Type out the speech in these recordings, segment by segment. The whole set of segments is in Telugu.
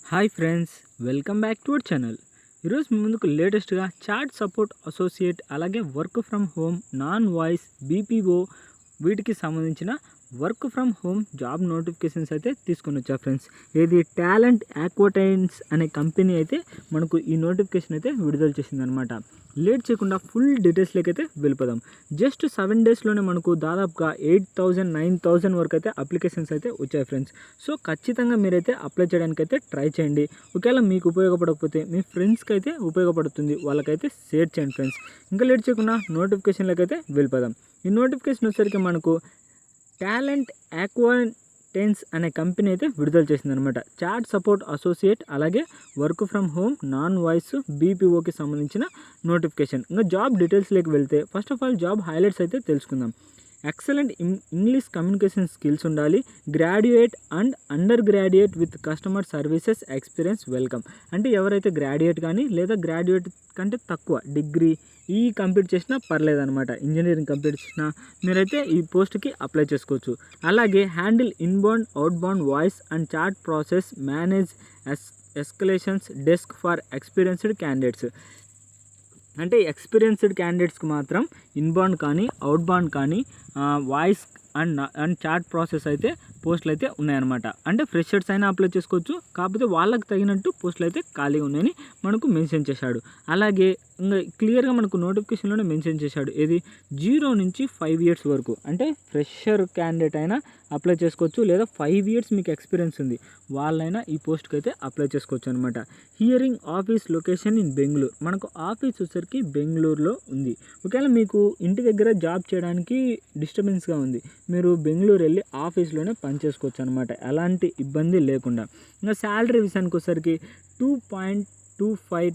Hi friends, welcome back to our channel. ఈరోజు మీ ముందుకు లేటెస్ట్గా చాట్ సపోర్ట్ అసోసియేట్ అలాగే work from home non voice BPO వీటికి సంబంధించిన work from home job notifications అయితే తీసుకొని వచ్చా ఫ్రెండ్స్. ఇది టాలెంట్ యాక్వటైన్స్ అనే కంపెనీ అయితే మనకు ఈ నోటిఫికేషన్ అయితే విడుదల చేసిందనమాట. లేట్ చేయకుండా ఫుల్ డీటెయిల్స్లోకి అయితే వెళ్ళిపోదాం. జస్ట్ 7 డేస్లోనే మనకు దాదాపుగా 8,000 9,000 వరకు అయితే అప్లికేషన్స్ అయితే వచ్చాయి ఫ్రెండ్స్. సో ఖచ్చితంగా మీరైతే అప్లై చేయడానికి అయితే ట్రై చేయండి. ఒకవేళ మీకు ఉపయోగపడకపోతే మీ ఫ్రెండ్స్కి అయితే ఉపయోగపడుతుంది, వాళ్ళకైతే షేర్ చేయండి ఫ్రెండ్స్. ఇంకా లేట్ చేయకుండా నోటిఫికేషన్లోకి అయితే వెళ్ళిపోదాం. ఈ నోటిఫికేషన్ వచ్చేసరికి మనకు టాలెంట్ యాక్వటైన్స్ అనే కంపెనీ అయితే విడుదల చేసిందనమాట. చాట్ సపోర్ట్ అసోసియేట్ అలాగే work from home non voice బీపీఓకి సంబంధించిన నోటిఫికేషన్. ఇంకా జాబ్ డీటెయిల్స్లోకి వెళ్తే first of all job highlights అయితే తెలుసుకుందాం. ఎక్సలెంట్ ఇంగ్లీష్ కమ్యూనికేషన్ స్కిల్స్ ఉండాలి, graduate and under graduate with customer services experience welcome. అంటే ఎవరైతే గ్రాడ్యుయేట్ కానీ లేదా గ్రాడ్యుయేట్ కంటే తక్కువ డిగ్రీ కంప్లీట్ చేసినా పర్లేదన్నమాట. ఇంజనీరింగ్ కంప్లీట్ చేసినా మీరైతే ఈ పోస్ట్కి అప్లై చేసుకోవచ్చు. అలాగే handle inbound outbound voice and chat process, manage escalations desk for experienced candidates. అంటే ఎక్స్పీరియన్స్డ్ క్యాండిడేట్స్కి మాత్రం ఇన్బౌండ్ కానీ అవుట్బౌండ్ కానీ వాయిస్ అండ్ చాట్ ప్రాసెస్ అయితే పోస్టులు అయితే ఉన్నాయన్నమాట. అంటే ఫ్రెషర్స్ అయినా అప్లై చేసుకోవచ్చు, కాకపోతే వాళ్ళకి తగినట్టు పోస్టులు అయితే ఖాళీగా ఉన్నాయని మనకు మెన్షన్ చేశాడు. అలాగే ఇంకా క్లియర్గా మనకు నోటిఫికేషన్లోనే మెన్షన్ చేశాడు, ఏది 0 నుంచి 5 ఇయర్స్ వరకు. అంటే ఫ్రెషర్ క్యాండిడేట్ అయినా అప్లై చేసుకోవచ్చు, లేదా 5 ఇయర్స్ మీకు ఎక్స్పీరియన్స్ ఉంది వాళ్ళైనా ఈ పోస్ట్కి అయితే అప్లై చేసుకోవచ్చు అనమాట. Hearing office location in Bengaluru. మనకు ఆఫీస్ వచ్చరికి బెంగళూరులో ఉంది. ఒకవేళ మీకు ఇంటి దగ్గర జాబ్ చేయడానికి డిస్టర్బెన్స్గా ఉంది, మీరు బెంగళూరు వెళ్ళి ఆఫీస్లోనే పనిచేసుకోవచ్చు అనమాట, ఎలాంటి ఇబ్బంది లేకుండా. ఇంకా శాలరీ విషయానికి వచ్చేసరికి 2.25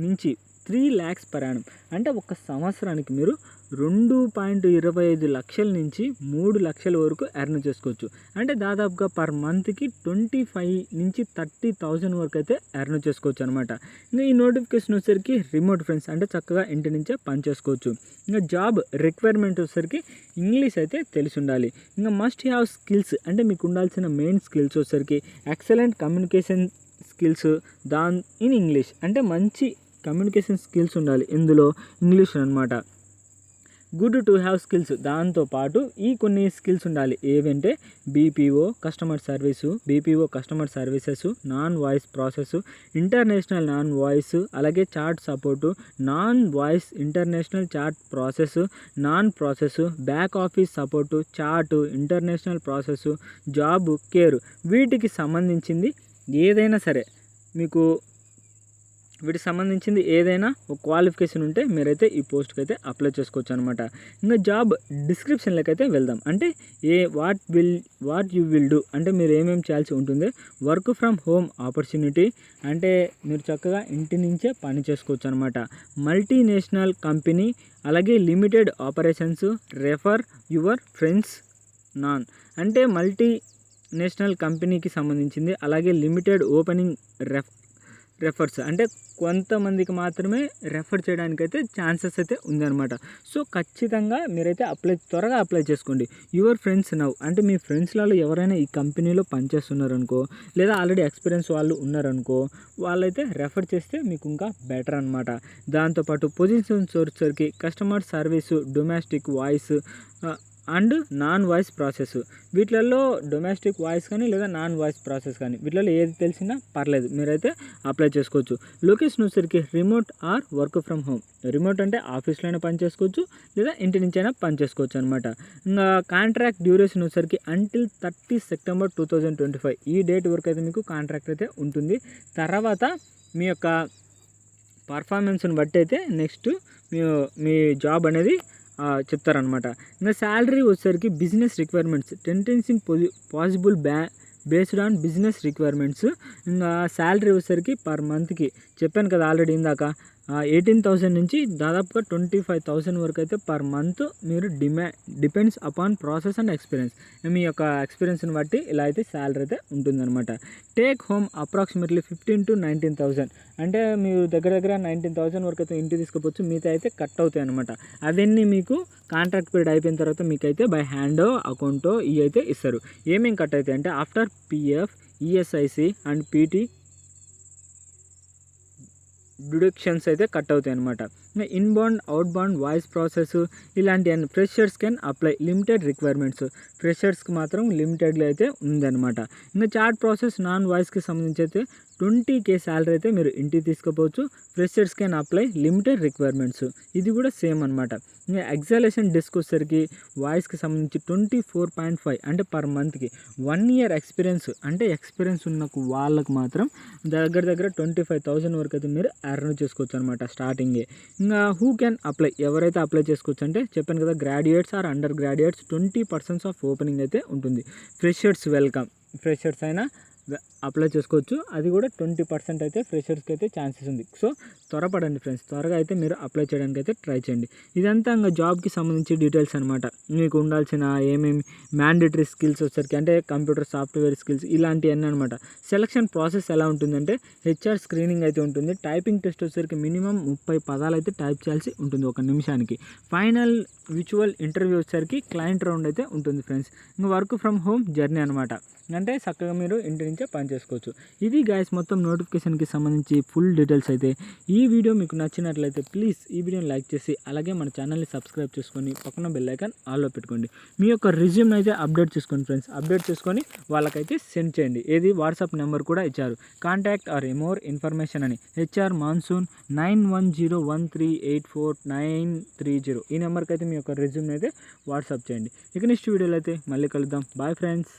నుంచి 3 lakhs per annum. అంటే ఒక సంవత్సరానికి మీరు 2.25 లక్షల నుంచి 3 లక్షల వరకు ఎర్న్ చేసుకోవచ్చు. అంటే దాదాపుగా పర్ మంత్కి 25 నుంచి 30,000 వరకు అయితే ఎర్న్ చేసుకోవచ్చు అనమాట. ఇంకా ఈ నోటిఫికేషన్ వచ్చేసరికి రిమోట్ ఫ్రెండ్స్, అంటే చక్కగా ఇంటి నుంచే పని చేసుకోవచ్చు. ఇంకా జాబ్ రిక్వైర్మెంట్ వచ్చేసరికి ఇంగ్లీష్ అయితే తెలిసి ఉండాలి. ఇంకా మస్ట్ హ్యావ్ స్కిల్స్, అంటే మీకు ఉండాల్సిన మెయిన్ స్కిల్స్ వచ్చేసరికి excellent communication skills in English. అంటే మంచి కమ్యూనికేషన్ స్కిల్స్ ఉండాలి ఇందులో, ఇంగ్లీష్ అనమాట. గుడ్ టు హ్యావ్ స్కిల్స్, దాంతోపాటు ఈ కొన్ని స్కిల్స్ ఉండాలి. ఏవంటే BPO customer service, BPO customer services, non voice process, international non voice, అలాగే chat support, non voice international chat process, non process, back office support, chat, international process, job care. వీటికి సంబంధించింది ఏదైనా సరే, మీకు వీటికి సంబంధించింది ఏదైనా ఒక క్వాలిఫికేషన్ ఉంటే మీరైతే ఈ పోస్ట్కి అయితే అప్లై చేసుకోవచ్చు అనమాట. ఇంకా జాబ్ డిస్క్రిప్షన్లోకి అయితే వెళ్దాం. అంటే వాట్ యూ విల్ డూ, అంటే మీరు ఏమేమి చేయాల్సి ఉంటుంది. వర్క్ ఫ్రమ్ హోమ్ ఆపర్చునిటీ, అంటే మీరు చక్కగా ఇంటి నుంచే పని చేసుకోవచ్చు అనమాట. మల్టీనేషనల్ కంపెనీ, అలాగే limited operations, refer your friends non. అంటే మల్టీనేషనల్ కంపెనీకి సంబంధించింది, అలాగే లిమిటెడ్ ఓపెనింగ్ రెఫర్స్, అంటే కొంతమందికి మాత్రమే రెఫర్ చేయడానికైతే ఛాన్సెస్ అయితే ఉందన్నమాట. సో ఖచ్చితంగా మీరైతే త్వరగా అప్లై చేసుకోండి. యువర్ ఫ్రెండ్స్ నవ్, అంటే మీ ఫ్రెండ్స్లలో ఎవరైనా ఈ కంపెనీలో పనిచేస్తున్నారనుకో, లేదా ఆల్రెడీ ఎక్స్పీరియన్స్ వాళ్ళు ఉన్నారనుకో, వాళ్ళైతే రెఫర్ చేస్తే మీకు ఇంకా బెటర్ అనమాట. దాంతోపాటు పొజిషన్స్ వచ్చేసరికి customer service, domestic voice and non voice process. వీటిలలో డొమెస్టిక్ వాయిస్ కానీ లేదా నాన్ వాయిస్ ప్రాసెస్ కానీ వీటిలో ఏది తెలిసినా పర్లేదు, మీరైతే అప్లై చేసుకోవచ్చు. లొకేషన్ వచ్చేసరికి remote or work from home. Remote అంటే ఆఫీస్లోనే పని చేసుకోవచ్చు, లేదా ఇంటి నుంచైనా పని చేసుకోవచ్చు అనమాట. ఇంకా కాంట్రాక్ట్ డ్యూరేషన్ వచ్చేసరికి అంటిల్ 30 సెప్టెంబర్ 2025 ఈ డేట్ వరకు అయితే మీకు కాంట్రాక్ట్ అయితే ఉంటుంది. తర్వాత మీ యొక్క పర్ఫార్మెన్స్ని బట్టి అయితే నెక్స్ట్ మీ జాబ్ అనేది చెప్తారనమాట. ఇంకా శాలరీ వచ్చేసరికి బిజినెస్ రిక్వైర్మెంట్స్ టెంటెన్సింగ్ possible based on business requirements. ఇంకా శాలరీ వచ్చేసరికి పర్ మంత్కి చెప్పాను కదా ఆల్రెడీ ఇందాక, 18,000 నుంచి దాదాపుగా 25,000 వరకు అయితే పర్ మంత్ మీరు depends upon process and experience. మీ యొక్క ఎక్స్పీరియన్స్ని బట్టి ఇలా అయితే శాలరీ అయితే ఉంటుందన్నమాట. Take home approximately 15,000 to 19,000. అంటే మీరు దగ్గర 19,000 వరకు అయితే ఇంటికి తీసుకుపోవచ్చు, మిగతా అయితే కట్ అవుతాయి అనమాట. అవన్నీ మీకు కాంట్రాక్ట్ పీరియడ్ అయిపోయిన తర్వాత మీకైతే బై హ్యాండ్ అకౌంటో ఇవి అయితే ఇస్తారు. ఏమేమి కట్ అవుతాయి అంటే after PF, ESIC and PT deductions అయితే కట్ అవుతాయి అనమాట. ఇన్బౌండ్ అవుట్బౌండ్ వాయిస్ ప్రాసెస్ ఇలాంటి freshers can apply limited requirements. ఫ్రెషర్స్కి మాత్రం లిమిటెడ్గా అయితే ఉందన్నమాట. ఇంకా చాట్ ప్రాసెస్ నాన్ వాయిస్కి సంబంధించి అయితే 20K శాలరీ అయితే మీరు ఇంటికి తీసుకుపోవచ్చు. Freshers can apply limited requirements. ఇది కూడా సేమ్ అనమాట. ఇంకా ఎగ్జాలేషన్ డిస్క్ వచ్చేసరికి వాయిస్కి సంబంధించి 24.5 అంటే పర్ మంత్కి 1 year ఎక్స్పీరియన్స్ అంటే ఎక్స్పీరియన్స్ ఉన్న వాళ్ళకు మాత్రం దగ్గర 25,000 వరకు అయితే మీరు ఎర్న్ చేసుకోవచ్చు అనమాట స్టార్టింగే. ఇంకా హూ క్యాన్ అప్లై, ఎవరైతే అప్లై చేసుకోవచ్చు అంటే చెప్పాను కదా, graduates or under graduates 20% of opening అయితే ఉంటుంది. ఫ్రెషర్స్ వెల్కమ్, ఫ్రెషర్స్ అయినా అప్లై చేసుకోవచ్చు. అది కూడా 20% అయితే ఫ్రెషర్స్కి అయితే ఛాన్సెస్ ఉంది. సో త్వరపడండి ఫ్రెండ్స్, త్వరగా అయితే మీరు అప్లై చేయడానికి అయితే ట్రై చేయండి. ఇదంతా ఇంకా జాబ్కి సంబంధించి డీటెయిల్స్ అనమాట. మీకు ఉండాల్సిన ఏమేమి మ్యాండేటరీ స్కిల్స్ వచ్చేసరికి అంటే కంప్యూటర్ సాఫ్ట్వేర్ స్కిల్స్ ఇలాంటివన్నీ అనమాట. సెలక్షన్ ప్రాసెస్ ఎలా ఉంటుందంటే హెచ్ఆర్ స్క్రీనింగ్ అయితే ఉంటుంది. టైపింగ్ టెస్ట్ వచ్చేసరికి మినిమం 30 పదాలు అయితే టైప్ చేయాల్సి ఉంటుంది 1 నిమిషానికి. ఫైనల్ విజువల్ ఇంటర్వ్యూ వచ్చేసరికి క్లయింట్ రౌండ్ అయితే ఉంటుంది ఫ్రెండ్స్. ఇంకా వర్క్ ఫ్రమ్ హోమ్ జర్నీ అనమాట. అంటే చక్కగా మీరు ఇంటి నుంచే పని చేసుకోవచ్చు. ఇది గైస్ మొత్తం నోటిఫికేషన్కి సంబంధించి ఫుల్ డీటెయిల్స్ అయితే. ఈ వీడియో మీకు నచ్చినట్లయితే ప్లీజ్ ఈ వీడియోని లైక్ చేసి అలాగే మన ఛానల్ని సబ్స్క్రైబ్ చేసుకొని పక్కన బెల్ ఐకాన్ ఆల్లో పెట్టుకోండి. మీ యొక్క రిజ్యూమ్ అయితే అప్డేట్ చేసుకోండి ఫ్రెండ్స్. అప్డేట్ చేసుకొని వాళ్ళకైతే సెండ్ చేయండి. ఏది వాట్సాప్ నెంబర్ కూడా ఇచ్చారు, కాంటాక్ట్ ఆర్ మోర్ ఇన్ఫర్మేషన్ అని. HR Monsoon 9101384930 ఈ నెంబర్కి అయితే మీ యొక్క రిజ్యూమ్ అయితే వాట్సాప్ చేయండి. ఇక నెక్స్ట్ వీడియోలో అయితే మళ్ళీ కలుద్దాం. Bye friends.